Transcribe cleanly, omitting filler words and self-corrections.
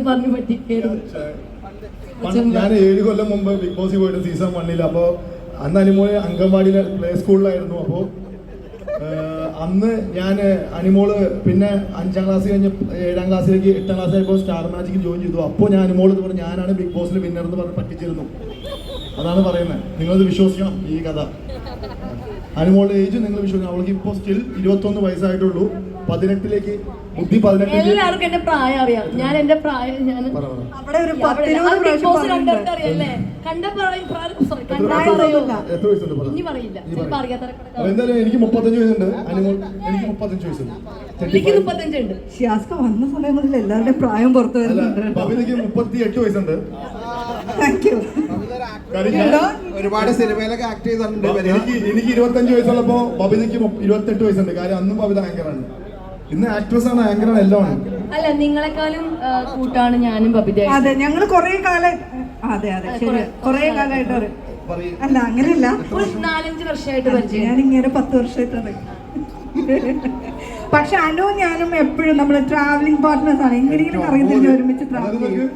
പറഞ്ഞു പറ്റിക്കായിരുന്നു. ഞാൻ 7 കൊല്ലം മുമ്പ് ബിഗ് ബോസിൽ പോയിട്ട് സീസൺ 1 അപ്പോൾ അന്ന് അനിമോള് അംഗൻവാടിയിലെ പ്ലേ സ്കൂളിലായിരുന്നു. അപ്പോൾ അന്ന് ഞാൻ അനിമോള് പിന്നെ 5ാം ക്ലാസ് കഴിഞ്ഞ് 7ാം ക്ലാസ്സിലേക്ക് 8ാം ക്ലാസ്സിലായപ്പോൾ സ്റ്റാർ മാജിക്ക് ജോയിൻ ചെയ്തു. അപ്പോൾ ഞാൻ അനിമോള് എന്ന് പറഞ്ഞു ഞാനാണ് ബിഗ് ബോസിൽ വിന്നർ എന്ന് പറഞ്ഞ് പറ്റിച്ചിരുന്നു. അതാണ് പറയുന്നത്. നിങ്ങളത് വിശ്വസിക്കണം ഈ കഥ. അനിമോളുടെ ഏജ് നിങ്ങൾ വിശ്വസിക്കണം. അവൾക്ക് ഇപ്പോൾ സ്റ്റിൽ 21 വയസ്സായിട്ടുള്ളൂ. 18ലേക്ക് ബുദ്ധി 18. എല്ലാവർക്കും എന്റെ പ്രായം അറിയാം. ഞാൻ എന്റെ പ്രായം ഞാൻ അവിടെ ഒരു അറിയല്ലേ കണ്ട ഇനി പറയില്ല. എന്തായാലും എനിക്ക് 35 വയസ്സുണ്ട്. അനിമോൾ എനിക്ക് 35 വയസ്സുണ്ട്. എനിക്ക് 35 ഉണ്ട്. ഷിയാസ്ക വന്ന സമയം മുതൽ എല്ലാവരുടെ പ്രായം പുറത്തു വരുന്നുണ്ട്. ബബിതയ്ക്ക് 38 വയസ്സുണ്ട്. Thank you. ഒരുപാട് സിനിമയിലൊക്കെ ആക്ട് ചെയ്തിട്ടുണ്ട്. എനിക്ക് 25 വയസ്സുള്ളപ്പോ ബബിതയ്ക്ക് 28 വയസ്സുണ്ട്. കാര്യം അന്നും ബബിത ആങ്കറാണ്. ഇന്ന് ആക്ട്രസ് ആണ്, ആങ്കറാണ്, എല്ലാം ആണ്. അല്ല നിങ്ങളെക്കാളും കൂട്ടാണ് ഞാനും ബബിത. അതെ ഞങ്ങള് കൊറേ കാലം അതെ ശരി കൊറേ കാലമായിട്ട് അല്ല അങ്ങനെയല്ല 4-5 വർഷമായിട്ട് പരിചയം. ഞാൻ ഇങ്ങനെ 10 വർഷമായിട്ടാണ്. പക്ഷെ അനു ഞാനും എപ്പോഴും നമ്മള് ട്രാവലിംഗ് പാർട്ട്നേഴ്സ് ആണ്. എങ്ങനെയെങ്കിലും അറിയത്തില്ല ഒരുമിച്ച് ട്രാവൽ ചെയ്യും.